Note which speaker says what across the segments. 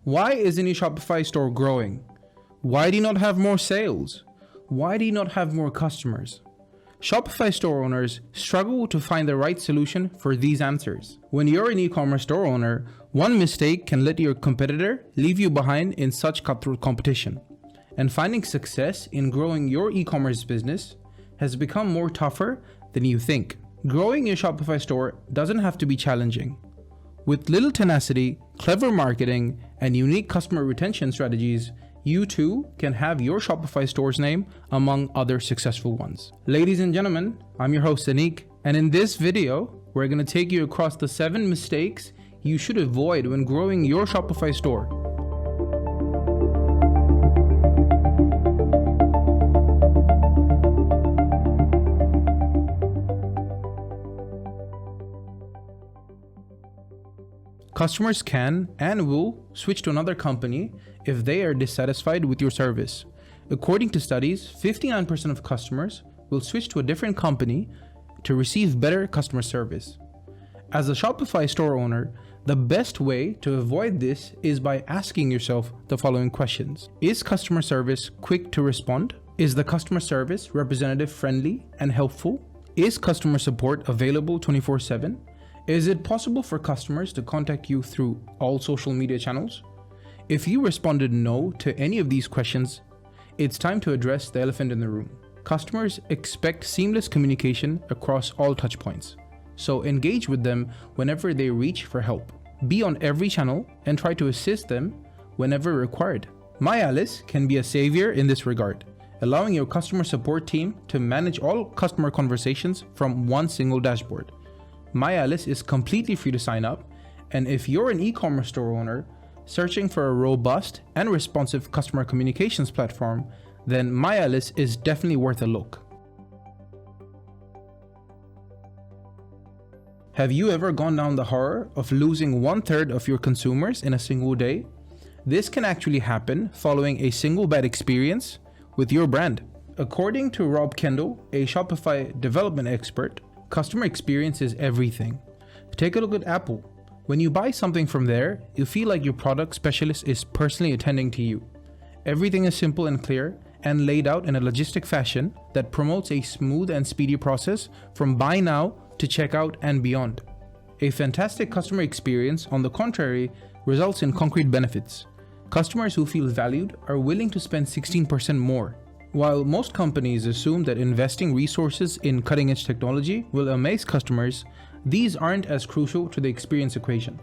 Speaker 1: Why isn't your Shopify store growing? Why do you not have more sales? Why do you not have more customers? Shopify store owners struggle to find the right solution for these answers. When you're an e-commerce store owner, one mistake can let your competitor leave you behind in such cutthroat competition. And finding success in growing your e-commerce business has become more tougher than you think. Growing your Shopify store doesn't have to be challenging. With little tenacity, clever marketing, and unique customer retention strategies, you too can have your Shopify store's name among other successful ones. Ladies and gentlemen, I'm your host Anik, and in this video, we're going to take you across the 7 mistakes you should avoid when growing your Shopify store. Customers can and will switch to another company if they are dissatisfied with your service. According to studies, 59% of customers will switch to a different company to receive better customer service. As a Shopify store owner, the best way to avoid this is by asking yourself the following questions. Is customer service quick to respond? Is the customer service representative friendly and helpful? Is customer support available 24/7? Is it possible for customers to contact you through all social media channels? If you responded no to any of these questions, it's time to address the elephant in the room. Customers expect seamless communication across all touchpoints, so engage with them whenever they reach for help. Be on every channel and try to assist them whenever required. MyAlice can be a savior in this regard, allowing your customer support team to manage all customer conversations from one single dashboard. MyAlice is completely free to sign up, and if you're an e-commerce store owner searching for a robust and responsive customer communications platform, then MyAlice is definitely worth a look. Have you ever gone down the horror of losing 1/3 of your consumers in a single day? This can actually happen following a single bad experience with your brand. According to Rob Kendall, a Shopify development expert, customer experience is everything. Take a look at Apple. When you buy something from there, you feel like your product specialist is personally attending to you. Everything is simple and clear and laid out in a logistic fashion that promotes a smooth and speedy process from buy now to checkout and beyond. A fantastic customer experience, on the contrary, results in concrete benefits. Customers who feel valued are willing to spend 16% more. While most companies assume that investing resources in cutting-edge technology will amaze customers, these aren't as crucial to the experience equation.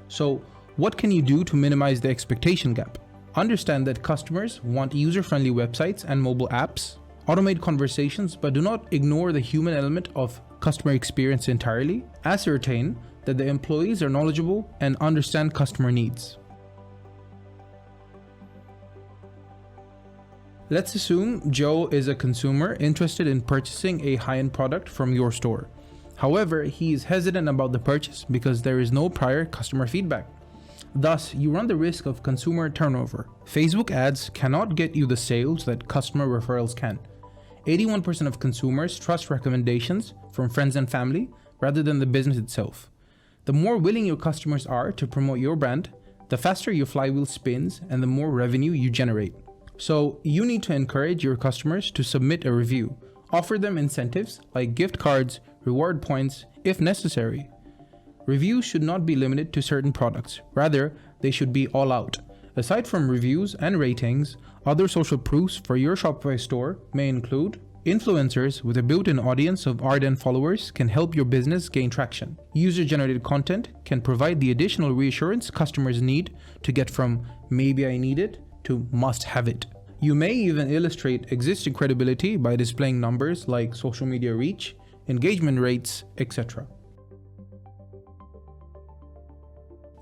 Speaker 1: So, what can you do to minimize the expectation gap? Understand that customers want user-friendly websites and mobile apps. Automate conversations, but do not ignore the human element of customer experience entirely. Ascertain that the employees are knowledgeable and understand customer needs. Let's assume Joe is a consumer interested in purchasing a high-end product from your store. However, he is hesitant about the purchase because there is no prior customer feedback. Thus, you run the risk of consumer turnover. Facebook ads cannot get you the sales that customer referrals can. 81% of consumers trust recommendations from friends and family rather than the business itself. The more willing your customers are to promote your brand, the faster your flywheel spins and the more revenue you generate. So you need to encourage your customers to submit a review. Offer them incentives like gift cards, reward points, if necessary. Reviews should not be limited to certain products. Rather, they should be all out. Aside from reviews and ratings, other social proofs for your Shopify store may include influencers with a built-in audience of ardent followers can help your business gain traction. User-generated content can provide the additional reassurance customers need to get from maybe I need it to must have it. You may even illustrate existing credibility by displaying numbers like social media reach, engagement rates, etc.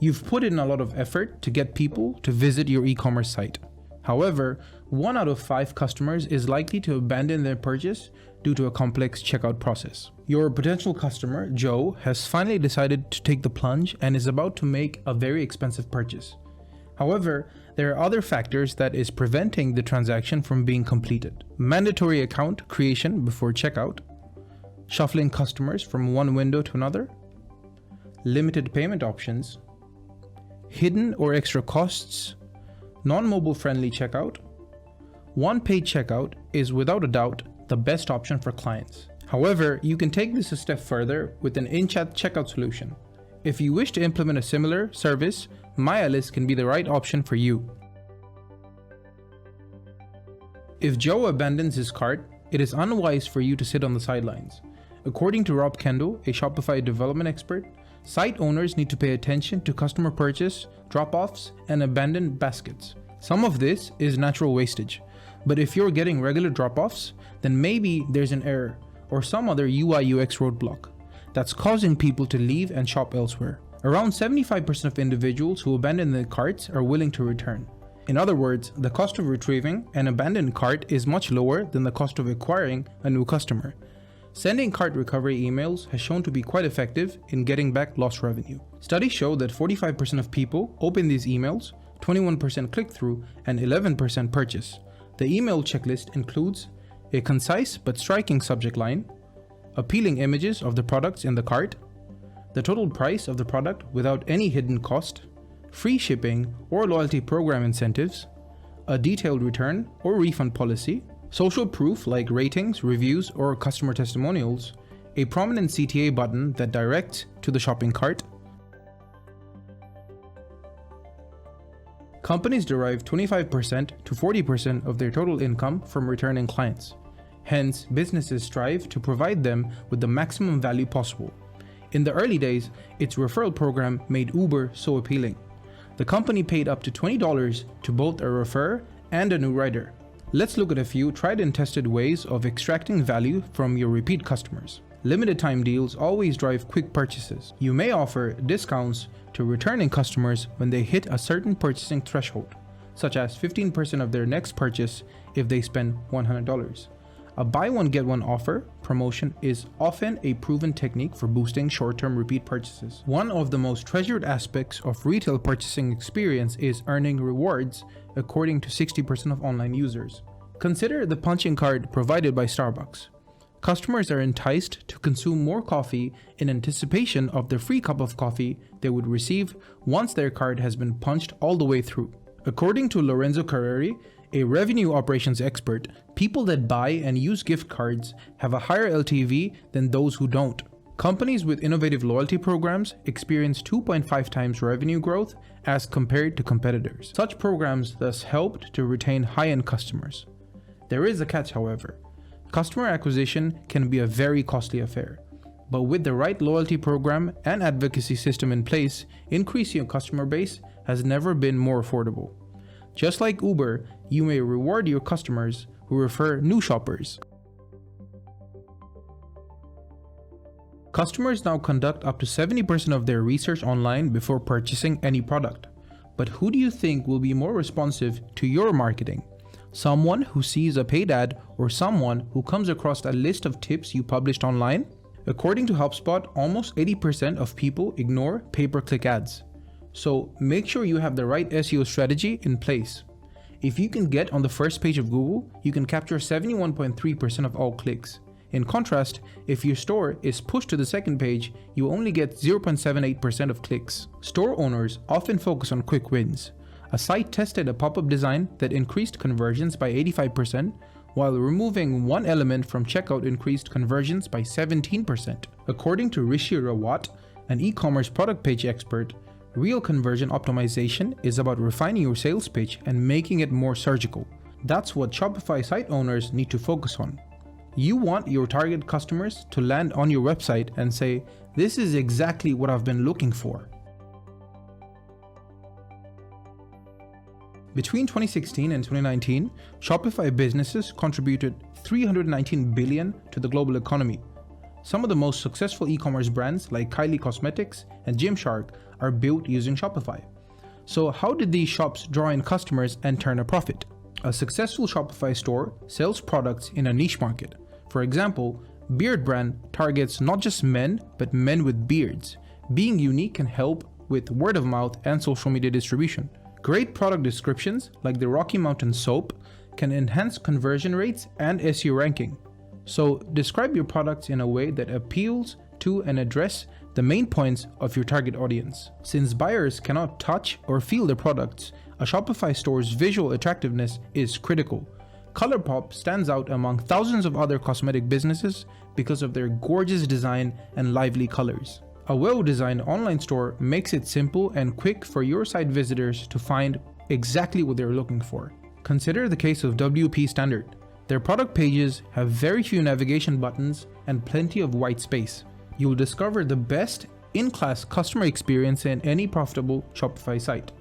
Speaker 1: You've put in a lot of effort to get people to visit your e-commerce site. However, 1 out of 5 customers is likely to abandon their purchase due to a complex checkout process. Your potential customer, Joe, has finally decided to take the plunge and is about to make a very expensive purchase. However, there are other factors that is preventing the transaction from being completed. Mandatory account creation before checkout, shuffling customers from one window to another, limited payment options, hidden or extra costs, non-mobile friendly checkout. One-page checkout is without a doubt the best option for clients. However, you can take this a step further with an in-chat checkout solution. If you wish to implement a similar service, MyAlice can be the right option for you. If Joe abandons his cart, it is unwise for you to sit on the sidelines. According to Rob Kendall, a Shopify development expert, site owners need to pay attention to customer purchase, drop-offs, and abandoned baskets. Some of this is natural wastage, but if you're getting regular drop-offs, then maybe there's an error or some other UI/UX roadblock that's causing people to leave and shop elsewhere. Around 75% of individuals who abandon their carts are willing to return. In other words, the cost of retrieving an abandoned cart is much lower than the cost of acquiring a new customer. Sending cart recovery emails has shown to be quite effective in getting back lost revenue. Studies show that 45% of people open these emails, 21% click-through, and 11% purchase. The email checklist includes a concise but striking subject line, appealing images of the products in the cart, the total price of the product without any hidden cost, free shipping or loyalty program incentives, a detailed return or refund policy, social proof like ratings, reviews, or customer testimonials, a prominent CTA button that directs to the shopping cart. Companies derive 25% to 40% of their total income from returning clients. Hence, businesses strive to provide them with the maximum value possible. In the early days, its referral program made Uber so appealing. The company paid up to $20 to both a referrer and a new rider. Let's look at a few tried and tested ways of extracting value from your repeat customers. Limited time deals always drive quick purchases. You may offer discounts to returning customers when they hit a certain purchasing threshold, such as 15% of their next purchase if they spend $100. A buy one get one offer promotion is often a proven technique for boosting short-term repeat purchases. One of the most treasured aspects of retail purchasing experience is earning rewards, according to 60% of online users. Consider the punching card provided by Starbucks. Customers are enticed to consume more coffee in anticipation of the free cup of coffee they would receive once their card has been punched all the way through. According to Lorenzo Carreri, a revenue operations expert, people that buy and use gift cards have a higher LTV than those who don't. Companies with innovative loyalty programs experience 2.5 times revenue growth as compared to competitors. Such programs thus helped to retain high-end customers. There is a catch, however. Customer acquisition can be a very costly affair, but with the right loyalty program and advocacy system in place, increasing your customer base has never been more affordable. Just like Uber, you may reward your customers who refer new shoppers. Customers now conduct up to 70% of their research online before purchasing any product. But who do you think will be more responsive to your marketing? Someone who sees a paid ad or someone who comes across a list of tips you published online? According to HubSpot, almost 80% of people ignore pay-per-click ads. So make sure you have the right SEO strategy in place. If you can get on the first page of Google, you can capture 71.3% of all clicks. In contrast, if your store is pushed to the second page, you only get 0.78% of clicks. Store owners often focus on quick wins. A site tested a pop-up design that increased conversions by 85%, while removing one element from checkout increased conversions by 17%. According to Rishi Rawat, an e-commerce product page expert, real conversion optimization is about refining your sales pitch and making it more surgical. That's what Shopify site owners need to focus on. You want your target customers to land on your website and say, "This is exactly what I've been looking for." Between 2016 and 2019, Shopify businesses contributed $319 billion to the global economy. Some of the most successful e-commerce brands like Kylie Cosmetics and Gymshark are built using Shopify. So how did these shops draw in customers and turn a profit? A successful Shopify store sells products in a niche market. For example, Beard brand targets not just men, but men with beards. Being unique can help with word of mouth and social media distribution. Great product descriptions, like the Rocky Mountain soap, can enhance conversion rates and SEO ranking. So describe your products in a way that appeals to and address the main points of your target audience. Since buyers cannot touch or feel the products, a Shopify store's visual attractiveness is critical. ColourPop stands out among thousands of other cosmetic businesses because of their gorgeous design and lively colors. A well-designed online store makes it simple and quick for your site visitors to find exactly what they're looking for. Consider the case of WP Standard. Their product pages have very few navigation buttons and plenty of white space. You'll discover the best in-class customer experience in any profitable Shopify site.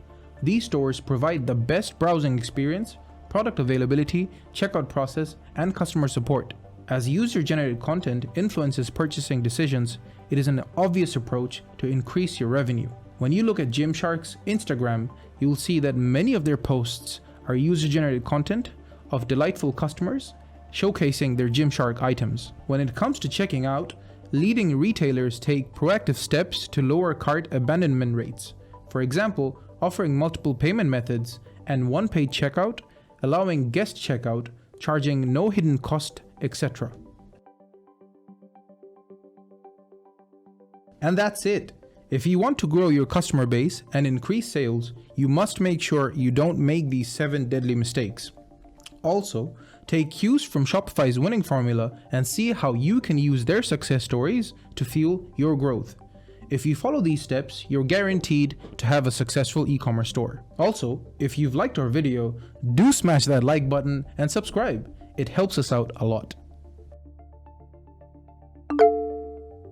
Speaker 1: These stores provide the best browsing experience, product availability, checkout process, and customer support. As user-generated content influences purchasing decisions, it is an obvious approach to increase your revenue. When you look at Gymshark's Instagram, you will see that many of their posts are user-generated content of delightful customers showcasing their Gymshark items. When it comes to checking out, leading retailers take proactive steps to lower cart abandonment rates. For example, offering multiple payment methods and one-page checkout, allowing guest checkout, charging no hidden cost, etc. And that's it. If you want to grow your customer base and increase sales, you must make sure you don't make these 7 deadly mistakes. Also, take cues from Shopify's winning formula and see how you can use their success stories to fuel your growth. If you follow these steps, you're guaranteed to have a successful e-commerce store. Also, if you've liked our video, do smash that like button and subscribe. It helps us out a lot.